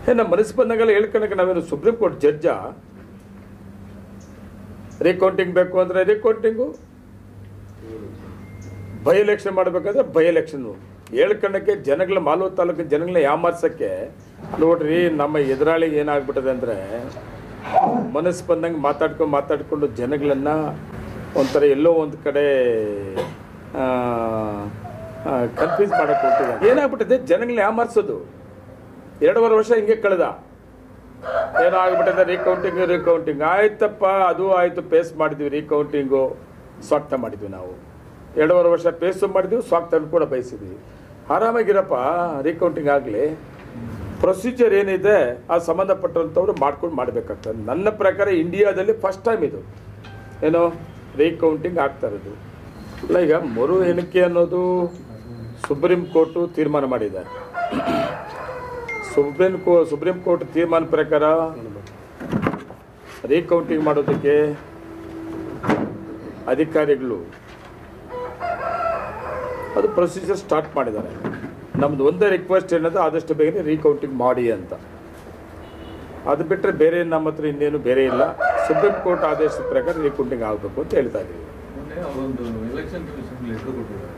ನಮ್ಮ ಮನಸ್ಸು ಬಂದಂಗೆಲ್ಲ ಹೇಳ್ಕೊಳಕ್ಕೆ ನಾವೇನು ಸುಪ್ರೀಂ ಕೋರ್ಟ್ ಜಡ್ಜಾ? ರೀಕೌಂಟಿಂಗ್ ಬೇಕು ಅಂದರೆ ರೀಕೌಂಟಿಂಗು, ಬೈ ಎಲೆಕ್ಷನ್ ಮಾಡಬೇಕಾದ್ರೆ ಬೈ ಎಲೆಕ್ಷನ್ನು ಹೇಳ್ಕೊಳಕ್ಕೆ ಜನಗಳ ಮಾಲೂರು ತಾಲೂಕಿನ ಜನಗಳನ್ನ ಯಾಮಾರ್ಸೋಕ್ಕೆ ನೋಡ್ರಿ. ನಮ್ಮ ಎದುರಾಳಿಗೆ ಏನಾಗ್ಬಿಟ್ಟದೆ ಅಂದರೆ ಮನಸ್ಸು ಬಂದಂಗೆ ಮಾತಾಡ್ಕೊಂಡು ಜನಗಳನ್ನು ಒಂಥರ ಎಲ್ಲೋ ಒಂದು ಕಡೆ ಕನ್ಫ್ಯೂಸ್ ಮಾಡೋಕ್ಕೆ ಹೋಗ್ತಿದೆ. ಏನಾಗ್ಬಿಟ್ಟಿದೆ, ಜನಗಳನ್ನ ಯಾಮಾರಿಸೋದು. 2.5 ವರ್ಷ ಹಿಂಗೆ ಕಳೆದ. ಏನೋ ಆಗ್ಬಿಟ್ಟಿದೆ ರೀಕೌಂಟಿಂಗ್ ಆಯ್ತಪ್ಪ, ಅದು ಆಯಿತು, ಪೇಸ್ ಮಾಡಿದ್ವಿ. ರೀಕೌಂಟಿಂಗು ಸ್ವಾಗತ ಮಾಡಿದ್ವಿ. ನಾವು 2.5 ವರ್ಷ ಪೇಸು ಮಾಡಿದ್ವಿ, ಸ್ವಾಗತ ಕೂಡ ಬಯಸಿದ್ವಿ. ಆರಾಮಾಗಿರಪ್ಪ, ರೀಕೌಂಟಿಂಗ್ ಆಗಲಿ. ಪ್ರೊಸೀಜರ್ ಏನಿದೆ ಆ ಸಂಬಂಧಪಟ್ಟಂಥವ್ರು ಮಾಡ್ಕೊಂಡು ಮಾಡಬೇಕಾಗ್ತದೆ. ನನ್ನ ಪ್ರಕಾರ ಇಂಡಿಯಾದಲ್ಲಿ ಫಸ್ಟ್ ಟೈಮ್ ಇದು ಏನೋ ರೀಕೌಂಟಿಂಗ್ ಆಗ್ತಾ ಇರೋದು. ಅಲ್ಲ, ಈಗ ಮರು ಎಣಿಕೆ ಅನ್ನೋದು ಸುಪ್ರೀಂ ಕೋರ್ಟು ತೀರ್ಮಾನ ಮಾಡಿದೆ. ಸುಪ್ರೀಂ ಕೋರ್ಟ್ ತೀರ್ಮಾನ ಪ್ರಕಾರ ರೀಕೌಂಟಿಂಗ್ ಮಾಡೋದಕ್ಕೆ ಅಧಿಕಾರಿಗಳು ಅದು ಪ್ರೊಸೀಜರ್ ಸ್ಟಾರ್ಟ್ ಮಾಡಿದ್ದಾರೆ. ನಮ್ಮದು ಒಂದೇ ರಿಕ್ವೆಸ್ಟ್ ಏನಂದ್ರೆ ಆದಷ್ಟು ಬೇಗನೆ ರೀಕೌಂಟಿಂಗ್ ಮಾಡಿ ಅಂತ. ಅದು ಬಿಟ್ಟರೆ ಬೇರೆ ನಮ್ಮ ಹತ್ರ ಇನ್ನೇನು ಬೇರೆ ಇಲ್ಲ. ಸುಪ್ರೀಂ ಕೋರ್ಟ್ ಆದೇಶದ ಪ್ರಕಾರ ರೀಕೌಂಟಿಂಗ್ ಆಗಬೇಕು ಅಂತ ಹೇಳ್ತಾ ಇದ್ದೀವಿ. ಒಂದು ಎಲೆಕ್ಷನ್ ಕಮಿಷನ್ ಲೆಟರ್ ಕೊಟ್ಟಿದ್ದಾರೆ.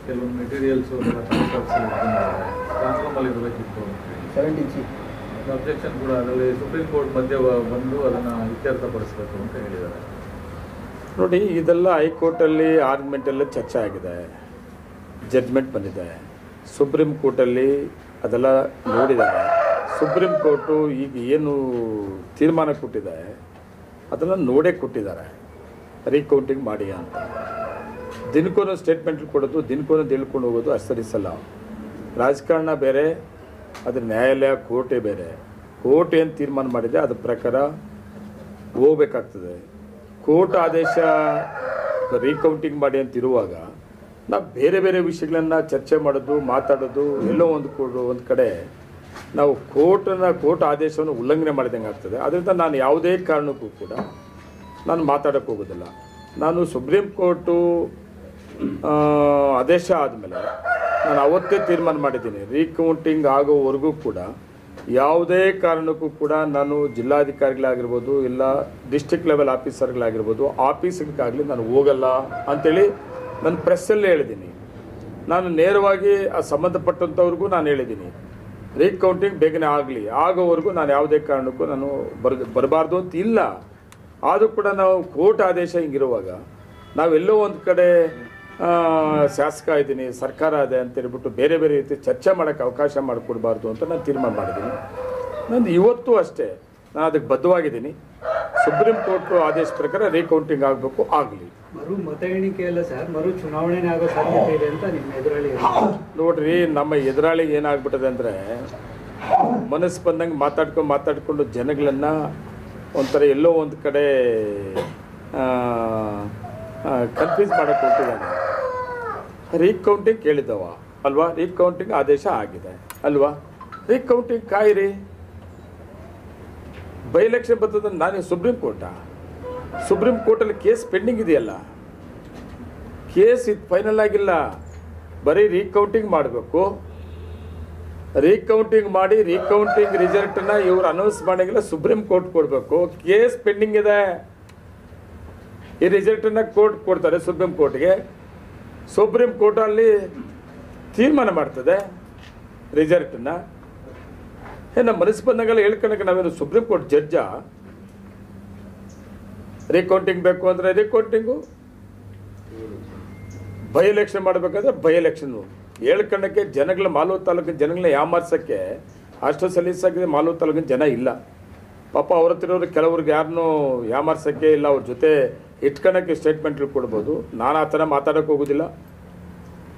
ಕೆಲವೊಂದು ಮೆಟೀರಿಯಲ್ಸ್ ಅಬ್ಜೆಕ್ಷನ್ ಕೂಡ ಅದರಲ್ಲಿ ಸುಪ್ರೀಂ ಕೋರ್ಟ್ ಮಧ್ಯೆ ಬಂದು ಅದನ್ನು ಇತ್ಯರ್ಥಪಡಿಸಬೇಕು ಅಂತ ಹೇಳಿದ್ದಾರೆ. ನೋಡಿ, ಇದೆಲ್ಲ ಹೈಕೋರ್ಟಲ್ಲಿ ಆರ್ಗ್ಯುಮೆಂಟಲ್ಲಿ ಚರ್ಚೆ ಆಗಿದೆ, ಜಡ್ಜ್ಮೆಂಟ್ ಬಂದಿದೆ. ಸುಪ್ರೀಂ ಕೋರ್ಟಲ್ಲಿ ಅದೆಲ್ಲ ನೋಡಿದ್ದಾರೆ. ಸುಪ್ರೀಂ ಕೋರ್ಟು ಈಗ ಏನು ತೀರ್ಮಾನ ಕೊಟ್ಟಿದೆ ಅದನ್ನು ನೋಡೇ ಕೊಟ್ಟಿದ್ದಾರೆ, ರೀಕೌಂಟಿಂಗ್ ಮಾಡಿ ಅಂತ. ದಿನಕ್ಕೊಂದು ಸ್ಟೇಟ್ಮೆಂಟ್ ಕೊಡೋದು, ದಿನಕ್ಕೊಂದು ತಿಳ್ಕೊಂಡು ಹೋಗೋದು ಅಷ್ಟರಿಸಲ್ಲ. ರಾಜಕಾರಣ ಬೇರೆ, ಅದ್ರ ನ್ಯಾಯಾಲಯ ಕೋರ್ಟೇ ಬೇರೆ. ಕೋರ್ಟ್ ಏನು ತೀರ್ಮಾನ ಮಾಡಿದೆ ಅದ್ರ ಪ್ರಕಾರ ಹೋಗ್ಬೇಕಾಗ್ತದೆ. ಕೋರ್ಟ್ ಆದೇಶ ರೀಕೌಂಟಿಂಗ್ ಮಾಡಿ ಅಂತಿರುವಾಗ ನಾವು ಬೇರೆ ಬೇರೆ ವಿಷಯಗಳನ್ನು ಚರ್ಚೆ ಮಾಡೋದು, ಮಾತಾಡೋದು, ಎಲ್ಲೋ ಒಂದು ಕಡೆ ನಾವು ಕೋರ್ಟ್ ಆದೇಶವನ್ನು ಉಲ್ಲಂಘನೆ ಮಾಡಿದಂಗೆ ಆಗ್ತದೆ. ಅದರಿಂದ ನಾನು ಯಾವುದೇ ಕಾರಣಕ್ಕೂ ಕೂಡ ನಾನು ಮಾತಾಡೋಕ್ಕೆ ಹೋಗೋದಿಲ್ಲ. ನಾನು ಸುಪ್ರೀಂ ಕೋರ್ಟು ಆದೇಶ ಆದಮೇಲೆ ನಾನು ಅವತ್ತೇ ತೀರ್ಮಾನ ಮಾಡಿದ್ದೀನಿ, ರೀಕೌಂಟಿಂಗ್ ಆಗೋವರೆಗೂ ಕೂಡ ಯಾವುದೇ ಕಾರಣಕ್ಕೂ ಕೂಡ ನಾನು ಜಿಲ್ಲಾಧಿಕಾರಿಗಳಾಗಿರ್ಬೋದು, ಇಲ್ಲ ಡಿಸ್ಟ್ರಿಕ್ಟ್ ಲೆವೆಲ್ ಆಫೀಸರ್ಗಳಾಗಿರ್ಬೋದು, ಆಫೀಸ್ಗಾಗಲಿ ನಾನು ಹೋಗಲ್ಲ ಅಂಥೇಳಿ ನಾನು ಪ್ರೆಸ್ಸಲ್ಲೇ ಹೇಳಿದ್ದೀನಿ. ನಾನು ನೇರವಾಗಿ ಆ ಸಂಬಂಧಪಟ್ಟಂಥವ್ರಿಗೂ ನಾನು ಹೇಳಿದ್ದೀನಿ, ರೀಕೌಂಟಿಂಗ್ ಬೇಗನೆ ಆಗಲಿ, ಆಗೋವರೆಗೂ ನಾನು ಯಾವುದೇ ಕಾರಣಕ್ಕೂ ನಾನು ಬರಬಾರ್ದು ಅಂತ ಇಲ್ಲ. ಆದರೂ ಕೂಡ ನಾವು ಕೋರ್ಟ್ ಆದೇಶ ಹಿಂಗಿರುವಾಗ ನಾವೆಲ್ಲೋ ಒಂದು ಕಡೆ ಶಾಸಕ ಇದ್ದೀನಿ, ಸರ್ಕಾರ ಇದೆ ಅಂತೇಳ್ಬಿಟ್ಟು ಬೇರೆ ಬೇರೆ ರೀತಿ ಚರ್ಚೆ ಮಾಡೋಕ್ಕೆ ಅವಕಾಶ ಮಾಡಿಕೊಡ್ಬಾರ್ದು ಅಂತ ನಾನು ತೀರ್ಮಾನ ಮಾಡಿದ್ದೀನಿ. ನಂದು ಇವತ್ತು ಅಷ್ಟೇ ನಾನು ಅದಕ್ಕೆ ಬದ್ಧವಾಗಿದ್ದೀನಿ. ಸುಪ್ರೀಂ ಕೋರ್ಟ್ ಆದೇಶ ಪ್ರಕಾರ ರೀಕೌಂಟಿಂಗ್ ಆಗಬೇಕು, ಆಗಲಿ. ಮರು ಮತ ಎಣಿಕೆ ಅಲ್ಲ ಸರ್, ಮರು ಚುನಾವಣೆ ಆಗೋ ಸಾಧ್ಯತೆ ಇದೆ ಅಂತ ನಿಮ್ಮ ಎದುರಾಳಿ. ನೋಡ್ರಿ, ನಮ್ಮ ಎದುರಾಳಿಗೆ ಏನಾಗ್ಬಿಟ್ಟದೆ ಅಂದರೆ ಮನಸ್ಸು ಬಂದಂಗೆ ಮಾತಾಡ್ಕೊಂಡು ಜನಗಳನ್ನು ಒಂಥರ ಎಲ್ಲೋ ಒಂದು ಕಡೆ ಕನ್ಫ್ಯೂಸ್ ಮಾಡೋಕ್ಕೆ ಹೋಗ್ತಿದ್ದಾನೆ. ರೀಕೌಂಟಿಂಗ್ ಕೇಳಿದ್ದವ ಅಲ್ವಾ, ರೀಕೌಂಟಿಂಗ್ ಆದೇಶ ಆಗಿದೆ ಅಲ್ವಾ, ರೀಕೌಂಟಿಂಗ್ ಕಾಯಿರಿ. ಬೈ ಎಲೆಕ್ಷನ್ ಬರ್ತದೆ. ನಾನು ಸುಪ್ರೀಂ ಕೋರ್ಟಲ್ಲಿ ಕೇಸ್ ಪೆಂಡಿಂಗ್ ಇದೆಯಲ್ಲ, ಕೇಸ್ ಇದು ಫೈನಲ್ ಆಗಿಲ್ಲ. ಬರೀ ರೀಕೌಂಟಿಂಗ್ ಮಾಡಬೇಕು. ರೀಕೌಂಟಿಂಗ್ ಮಾಡಿ ರೀಕೌಂಟಿಂಗ್ ರಿಸಲ್ಟನ್ನ ಇವರು ಅನೌನ್ಸ್ ಮಾಡಿಲ್ಲ, ಸುಪ್ರೀಂ ಕೋರ್ಟ್ ಕೊಡಬೇಕು. ಕೇಸ್ ಪೆಂಡಿಂಗ್ ಇದೆ. ಈ ರಿಸಲ್ಟನ್ನು ಕೋರ್ಟ್ ಕೊಡ್ತಾರೆ ಸುಪ್ರೀಂ ಕೋರ್ಟ್ಗೆ. ಸುಪ್ರೀಂ ಕೋರ್ಟಲ್ಲಿ ತೀರ್ಮಾನ ಮಾಡ್ತದೆ ರಿಸಲ್ಟನ್ನು. ನಮ್ಮ ಮನಸ್ಸು ಬಂದಂಗೆಲ್ಲ ಹೇಳ್ಕೊಳಕ್ಕೆ ನಾವೇನು ಸುಪ್ರೀಂ ಕೋರ್ಟ್ ಜಡ್ಜಾ? ರೀಕೌಂಟಿಂಗ್ ಬೇಕು ಅಂದರೆ ರೀಕೌಂಟಿಂಗು, ಬೈ ಎಲೆಕ್ಷನ್ ಮಾಡಬೇಕಾದ್ರೆ ಬೈ ಎಲೆಕ್ಷನ್ನು ಹೇಳ್ಕೊಳಕ್ಕೆ ಜನಗಳ ಮಾಲೂರು ತಾಲೂಕಿನ ಜನಗಳನ್ನ ಯಾಮಾರ್ಸೋಕ್ಕೆ ಅಷ್ಟು ಸಲೀಸಾಗಿದೆ. ಮಾಲೂರು ತಾಲೂಕಿನ ಜನ ಇಲ್ಲ ಪಾಪ. ಅವ್ರ ಹತ್ತಿರೋರು ಕೆಲವ್ರಿಗೆ ಯಾರನ್ನೂ ಯಾಮಾರ್ಸೋಕ್ಕೆ ಇಲ್ಲ, ಅವ್ರ ಜೊತೆ ಇಟ್ಕೊಳಕ್ಕೆ ಸ್ಟೇಟ್ಮೆಂಟ್ಗಳು ಕೊಡ್ಬೋದು. ನಾನು ಆ ಥರ ಮಾತಾಡೋಕ್ಕೆ ಹೋಗೋದಿಲ್ಲ.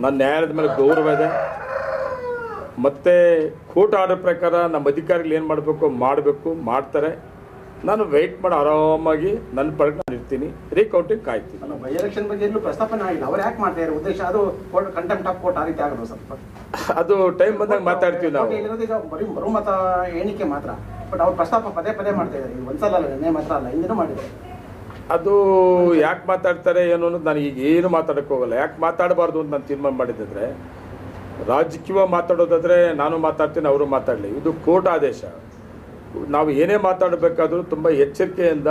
ನನ್ನ ನ್ಯಾಯಾಲಯದ ಮೇಲೆ ಗೌರವ ಇದೆ. ಮತ್ತು ಕೋರ್ಟ್ ಆರ್ಡರ್ ಪ್ರಕಾರ ನಮ್ಮ ಅಧಿಕಾರಿಗಳು ಏನು ಮಾಡಬೇಕು ಮಾಡ್ತಾರೆ. ನಾನು ವೆಯ್ಟ್ ಮಾಡಿ ಆರಾಮಾಗಿ ನನ್ನ ಪರಕ್ಕೆ ನಾನು ಇರ್ತೀನಿ, ರೀಕೌಂಟಿಂಗ್ ಕಾಯ್ತೀನಿ. ಬೈ ಎಲೆಕ್ಷನ್ ಬಗ್ಗೆ ಎಲ್ಲೂ ಪ್ರಸ್ತಾಪನೆ ಆಗಿಲ್ಲ. ಅವ್ರು ಯಾಕೆ ಮಾಡ್ತಾರೆ? ಉದ್ದೇಶ ಅದು ಕೋರ್ಟ್ ಕಂಟೆಂಪ್ಟ್ ಆಫ್ ಕೋರ್ಟ್ ಆ ರೀತಿ ಆಗೋದು ಸ್ವಲ್ಪ. ಅದು ಟೈಮ್ ಬಂದಾಗ ಮಾತಾಡ್ತೀವಿ ನಾವು. ಈಗ ಬರೀ ಮರುಮತ ಎಣಿಕೆ ಮಾತ್ರ, ಬಟ್ ಅವ್ರು ಪ್ರಸ್ತಾಪ ಪದೇ ಮಾಡ್ತಾ ಇದ್ದಾರೆ. ಒಂದ್ಸಲ ಅಲ್ಲ, ನೆನ್ನೆ ಮಾತ್ರ ಅಲ್ಲ, ಹಿಂದಿನೂ ಮಾಡಿದ್ದಾರೆ. ಅದು ಯಾಕೆ ಮಾತಾಡ್ತಾರೆ ಏನು ಅನ್ನೋದು ನಾನು ಈಗ ಏನು ಮಾತಾಡೋಕ್ಕೆ ಹೋಗಲ್ಲ. ಯಾಕೆ ಮಾತಾಡಬಾರ್ದು ಅಂತ ನಾನು ತೀರ್ಮಾನ ಮಾಡಿದ್ದರೆ ರಾಜಕೀಯ ಮಾತಾಡೋದಾದರೆ ನಾನು ಮಾತಾಡ್ತೀನಿ, ಅವರು ಮಾತಾಡಲಿ. ಇದು ಕೋರ್ಟ್ ಆದೇಶ. ನಾವು ಏನೇ ಮಾತಾಡಬೇಕಾದ್ರೂ ತುಂಬ ಎಚ್ಚರಿಕೆಯಿಂದ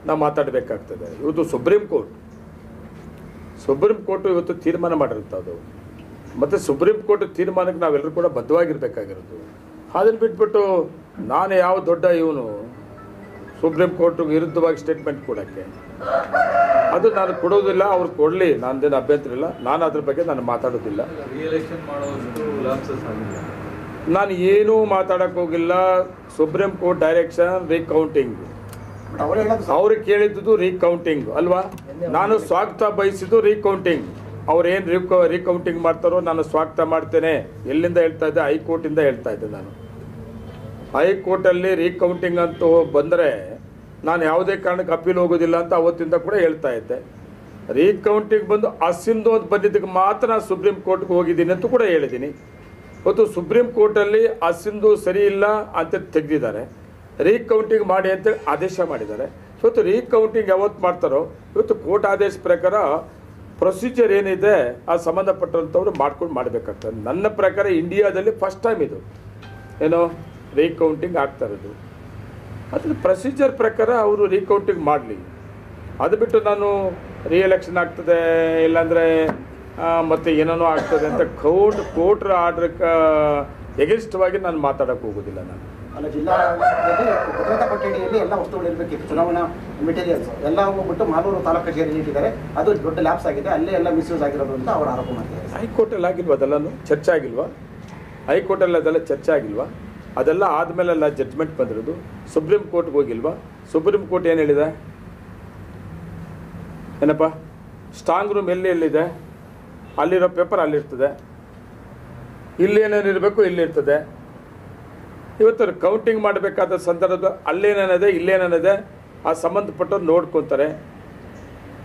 ನಾವು ಮಾತಾಡಬೇಕಾಗ್ತದೆ. ಇವತ್ತು ಸುಪ್ರೀಂ ಕೋರ್ಟು ಇವತ್ತು ತೀರ್ಮಾನ ಮಾಡಿರುತ್ತದು. ಮತ್ತು ಸುಪ್ರೀಂ ಕೋರ್ಟ್ ತೀರ್ಮಾನಕ್ಕೆ ನಾವೆಲ್ಲರೂ ಕೂಡ ಬದ್ಧವಾಗಿರಬೇಕಾಗಿರೋದು. ಅದನ್ನು ಬಿಟ್ಬಿಟ್ಟು ನಾನು ಯಾವ ದೊಡ್ಡ ಇವನು ಸುಪ್ರೀಂ ಕೋರ್ಟ್ ವಿರುದ್ಧವಾಗಿ ಸ್ಟೇಟ್ಮೆಂಟ್ ಕೊಡೋಕ್ಕೆ, ಅದು ನಾನು ಕೊಡೋದಿಲ್ಲ. ಅವ್ರು ಕೊಡಲಿ, ನಂದೇನು ಅಭ್ಯಂತರ ಇಲ್ಲ. ನಾನು ಅದ್ರ ಬಗ್ಗೆ ನಾನು ಮಾತಾಡೋದಿಲ್ಲ. ರಿಎಲೆಕ್ಷನ್ ಮಾಡೋಷ್ಟು ಲಾಪ್ಸಸ್ ಆಗಿಲ್ಲ. ನಾನು ಏನೂ ಮಾತಾಡೋಕ್ಕೆ ಹೋಗಿಲ್ಲ. ಸುಪ್ರೀಂ ಕೋರ್ಟ್ ಡೈರೆಕ್ಷನ್ ರೀಕೌಂಟಿಂಗ್, ಅವ್ರಿಗೆ ಕೇಳಿದ್ದು ರೀಕೌಂಟಿಂಗ್ ಅಲ್ವಾ. ನಾನು ಸ್ವಾಗತ ಬಯಸಿದ್ದು ರೀಕೌಂಟಿಂಗ್. ಅವ್ರೇನು ರೀಕೌಂಟಿಂಗ್ ಮಾಡ್ತಾರೋ ನಾನು ಸ್ವಾಗತ ಮಾಡ್ತೇನೆ. ಎಲ್ಲಿಂದ ಹೇಳ್ತಾ ಇದ್ದೆ? ಹೈಕೋರ್ಟಿಂದ ಹೇಳ್ತಾ ಇದ್ದೆ. ನಾನು ಹೈಕೋರ್ಟಲ್ಲಿ ರೀಕೌಂಟಿಂಗ್ ಅಂತೂ ಬಂದರೆ ನಾನು ಯಾವುದೇ ಕಾರಣಕ್ಕೆ ಅಪೀಲ್ ಹೋಗೋದಿಲ್ಲ ಅಂತ ಅವತ್ತಿಂದ ಕೂಡ ಹೇಳ್ತಾ ಇದ್ದೆ. ರೀಕೌಂಟಿಂಗ್ ಬಂದು ಅಸಿಂದು ಅಂತ ಬಂದಿದ್ದಕ್ಕೆ ಮಾತ್ರ ನಾನು ಸುಪ್ರೀಂ ಕೋರ್ಟ್ಗೆ ಹೋಗಿದ್ದೀನಿ ಅಂತ ಕೂಡ ಹೇಳಿದ್ದೀನಿ. ಇವತ್ತು ಸುಪ್ರೀಂ ಕೋರ್ಟಲ್ಲಿ ಅಸಿಂದು ಸರಿ ಇಲ್ಲ ಅಂತ ತೆಗೆದಿದ್ದಾರೆ. ರೀಕೌಂಟಿಂಗ್ ಮಾಡಿ ಅಂತೇಳಿ ಆದೇಶ ಮಾಡಿದ್ದಾರೆ. ಇವತ್ತು ರೀಕೌಂಟಿಂಗ್ ಯಾವತ್ತು ಮಾಡ್ತಾರೋ ಇವತ್ತು ಕೋರ್ಟ್ ಆದೇಶ ಪ್ರಕಾರ ಪ್ರೊಸೀಜರ್ ಏನಿದೆ ಆ ಸಂಬಂಧಪಟ್ಟಂಥವ್ರು ಮಾಡ್ಕೊಂಡು ಮಾಡಬೇಕಾಗ್ತದೆ. ನನ್ನ ಪ್ರಕಾರ ಇಂಡಿಯಾದಲ್ಲಿ ಫಸ್ಟ್ ಟೈಮ್ ಇದು ಏನೋ ರೀಕೌಂಟಿಂಗ್ ಆಗ್ತಾ ಇರೋದು. ಅದ್ರ ಪ್ರೊಸೀಜರ್ ಪ್ರಕಾರ ಅವರು ರೀಕೌಂಟಿಂಗ್ ಮಾಡಲಿ. ಅದು ಬಿಟ್ಟು ನಾನು ರಿಎಲೆಕ್ಷನ್ ಆಗ್ತದೆ ಇಲ್ಲಾಂದರೆ ಮತ್ತು ಏನೇನೋ ಆಗ್ತದೆ ಅಂತ ಕೋರ್ಟ್ರ ಆರ್ಡ್ರಕ್ಕೆ ಎಗೇನ್ಸ್ಟ್ವಾಗಿ ನಾನು ಮಾತಾಡೋಕ್ಕೆ ಹೋಗೋದಿಲ್ಲ. ನಾನು ಅಲ್ಲ, ಜಿಲ್ಲಾ ಭದ್ರತಾ ಕೊಠಡಿಯಲ್ಲಿ ಎಲ್ಲ ವಸ್ತುಗಳು ಇರಬೇಕಿತ್ತು. ಚುನಾವಣಾ ಮೆಟೀರಿಯಲ್ಸ್ ಎಲ್ಲ ಹೋಗ್ಬಿಟ್ಟು ಮಾಲೂರು ತಾಲೂಕು ಕಚೇರಿಯಲ್ಲಿ ಇಟ್ಟಿದ್ದಾರೆ. ಅದು ದೊಡ್ಡ ಲ್ಯಾಪ್ಸ್ ಆಗಿದೆ, ಅಲ್ಲೇ ಎಲ್ಲ ಮಿಸ್ಯೂಸ್ ಆಗಿರೋದು ಅಂತ ಅವರು ಆರೋಪ ಮಾಡ್ತಿದ್ದಾರೆ. ಹೈಕೋರ್ಟಲ್ಲಿ ಆಗಿಲ್ವಾ? ಅದೆಲ್ಲನೂ ಚರ್ಚೆ ಆಗಿಲ್ವಾ? ಹೈಕೋರ್ಟಲ್ಲಿ ಅದೆಲ್ಲ ಚರ್ಚೆ ಆಗಿಲ್ವಾ? ಅದೆಲ್ಲ ಆದಮೇಲೆಲ್ಲ ಜಡ್ಜ್ಮೆಂಟ್ ಬಂದಿರೋದು. ಸುಪ್ರೀಂ ಕೋರ್ಟ್ಗೆ ಹೋಗಿಲ್ವಾ? ಸುಪ್ರೀಂ ಕೋರ್ಟ್ ಏನು ಹೇಳಿದೆ? ಏನಪ್ಪ, ಸ್ಟ್ರಾಂಗ್ ರೂಮ್ ಎಲ್ಲಿದೆ? ಅಲ್ಲಿರೋ ಪೇಪರ್ ಅಲ್ಲಿರ್ತದೆ. ಇಲ್ಲೇನೇನಿರಬೇಕು ಇಲ್ಲಿರ್ತದೆ. ಇವತ್ತು ಕೌಂಟಿಂಗ್ ಮಾಡಬೇಕಾದ ಸಂದರ್ಭ ಅಲ್ಲೇನೇನಿದೆ ಇಲ್ಲೇನೇನಿದೆ ಆ ಸಂಬಂಧಪಟ್ಟವ್ರು ನೋಡ್ಕೊತಾರೆ.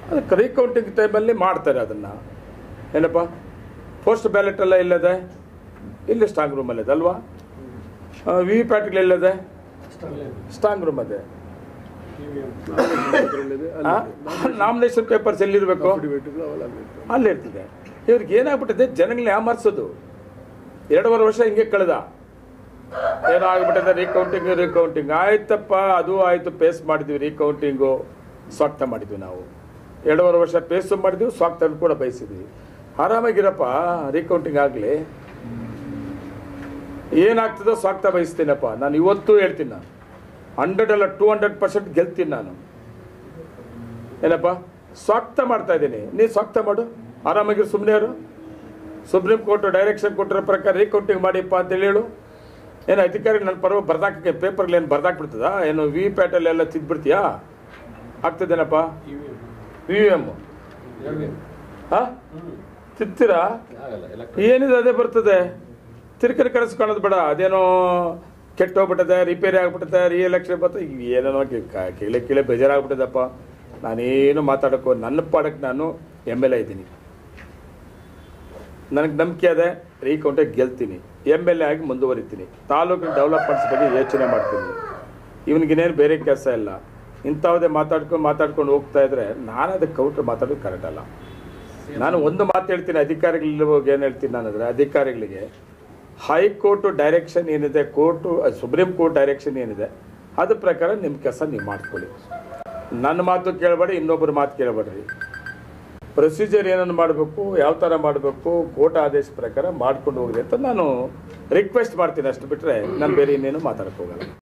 ಅದಕ್ಕೆ ರೀಕೌಂಟಿಂಗ್ ಟೈಮಲ್ಲಿ ಮಾಡ್ತಾರೆ ಅದನ್ನು. ಏನಪ್ಪ, ಪೋಸ್ಟ್ ಬ್ಯಾಲೆಟೆಲ್ಲ ಇಲ್ಲದೆ ಇಲ್ಲಿ ಸ್ಟ್ರಾಂಗ್ ರೂಮಲ್ಲಿದೆ ಅಲ್ವಾ? ವಿ ಪ್ಯಾಟ್ಗಳಿಲ್ಲದೆ ಸ್ಟ್ರಾಂಗ್ ರೂಮ್ ಅದೇ. ನಾಮಿನೇಷನ್ ಪೇಪರ್ಸ್ ಎಲ್ಲಿರಬೇಕು ಅಲ್ಲಿರ್ತದೆ. ಇವ್ರಿಗೆ ಏನಾಗ್ಬಿಟ್ಟಿದೆ, ಜನಗಳನ್ನ ಯಾಮಾರಿಸೋದು. 2.5 ವರ್ಷ ಹಿಂಗೆ ಕಳೆದ. ಏನೋ ಆಗ್ಬಿಟ್ಟಿದೆ ರೀಕೌಂಟಿಂಗ್ ಆಯ್ತಪ್ಪ, ಅದು ಆಯಿತು, ಪೇಸ್ ಮಾಡಿದ್ವಿ. ರೀಕೌಂಟಿಂಗು ಸ್ವಾಗತ ಮಾಡಿದ್ವಿ. ನಾವು 2.5 ವರ್ಷ ಪೇಸು ಮಾಡಿದ್ವಿ, ಸ್ವಾಗತ ಕೂಡ ಬಯಸಿದ್ವಿ. ಆರಾಮಾಗಿರಪ್ಪ, ರೀಕೌಂಟಿಂಗ್ ಆಗಲಿ, ಏನಾಗ್ತದೋ ಸ್ವಾಗತ ಬಯಸ್ತೀನಪ್ಪ. ನಾನು ಇವತ್ತು ಹೇಳ್ತೀನಿ, ನಾನು 100 ಅಲ್ಲ 200% ಗೆಲ್ತೀನಿ ನಾನು. ಏನಪ್ಪ, ಸ್ವಾಗತ ಮಾಡ್ತಾ ಇದ್ದೀನಿ, ನೀನು ಸ್ವಾಗತ ಮಾಡು, ಆರಾಮಾಗಿರು, ಸುಮ್ಮನೆ ಅವರು. ಸುಪ್ರೀಂ ಕೋರ್ಟ್ ಡೈರೆಕ್ಷನ್ ಕೊಟ್ಟಿರೋ ಪ್ರಕಾರ ರೀಕೌಂಟಿಂಗ್ ಮಾಡಿಪ್ಪ ಅಂತೇಳಿ ಹೇಳು. ಏನು ಅಧಿಕಾರಿ ನನ್ನ ಪರ್ವ ಬರ್ದಾಕಕ್ಕೆ ಪೇಪರ್ಗಳು ಏನು ಬರ್ದಾಕ್ಬಿಡ್ತದ? ಏನು ವಿ ಪ್ಯಾಟಲ್ಲಿ ಎಲ್ಲ ತಿದ್ಬಿಡ್ತೀಯಾ? ಆಗ್ತದೇನಪ್ಪ? VVM ಹಾಂ ತಿತ್ತೀರಾ? ಏನಿದೆ ಅದೇ ಬರ್ತದೆ. ತಿರ್ಕರಿ ಕರೆಸ್ಕೊಳ್ಳೋದು ಬೇಡ. ಅದೇನೋ ಕೆಟ್ಟೋಗ್ಬಿಟ್ಟದೆ, ರಿಪೇರಿ ಆಗ್ಬಿಟ್ಟದೆ, ರಿಎಲೆಕ್ಷನ್ ಬರ್ತದೆ, ಏನೇನೋ ಕೀಳೆ ಬೇಜಾರಾಗ್ಬಿಟ್ಟದಪ್ಪ. ನಾನೇನು ಮಾತಾಡೋಕ್ಕೋ, ನನ್ನ ಪಾಡಕ್ಕೆ ನಾನು MLA ಇದ್ದೀನಿ. ನನಗೆ ನಂಬಿಕೆ ಅದೇ, ರೀಕೌಂಟಾಗಿ ಗೆಲ್ತೀನಿ, MLA ಆಗಿ ಮುಂದುವರಿತೀನಿ, ತಾಲೂಕಿನ ಡೆವಲಪ್ಮೆಂಟ್ಸ್ ಬಗ್ಗೆ ಯೋಚನೆ ಮಾಡ್ತೀನಿ. ಇವನಿಗೇನೇನು ಬೇರೆ ಕೆಲಸ ಇಲ್ಲ. ಇಂಥವುದೇ ಮಾತಾಡ್ಕೊಂಡು ಹೋಗ್ತಾ ಇದ್ರೆ ನಾನು ಅದಕ್ಕೆ ಕೌಂಟ್ರ್ ಮಾತಾಡೋದು ಕರೆಕ್ಟ್ ಅಲ್ಲ. ನಾನು ಒಂದು ಮಾತು ಹೇಳ್ತೀನಿ ಅಧಿಕಾರಿಗಳಿಗೆ ಹೋಗಿ, ಏನು ಹೇಳ್ತೀನಿ ನಾನು ಅಂದರೆ, ಅಧಿಕಾರಿಗಳಿಗೆ ಹೈಕೋರ್ಟು ಡೈರೆಕ್ಷನ್ ಏನಿದೆ, ಸುಪ್ರೀಂ ಕೋರ್ಟ್ ಡೈರೆಕ್ಷನ್ ಏನಿದೆ ಅದ್ರ ಪ್ರಕಾರ ನಿಮ್ಮ ಕೆಲಸ ನೀವು ಮಾಡ್ಕೊಳ್ಳಿ. ನನ್ನ ಮಾತು ಕೇಳಬೇಡಿ, ಇನ್ನೊಬ್ಬರ ಮಾತು ಕೇಳಬೇಡ್ರಿ. ಪ್ರೊಸೀಜರ್ ಏನನ್ನು ಮಾಡಬೇಕು, ಯಾವ ಥರ ಮಾಡಬೇಕು, ಕೋರ್ಟ್ ಆದೇಶ ಪ್ರಕಾರ ಮಾಡ್ಕೊಂಡು ಹೋಗ್ರಿ ಅಂತ ನಾನು ರಿಕ್ವೆಸ್ಟ್ ಮಾಡ್ತೀನಿ. ಅಷ್ಟು ಬಿಟ್ಟರೆ ನಾನು ಬೇರೆ ಇನ್ನೇನು ಮಾತಾಡಕ್ಕೆ ಹೋಗಲ್ಲ.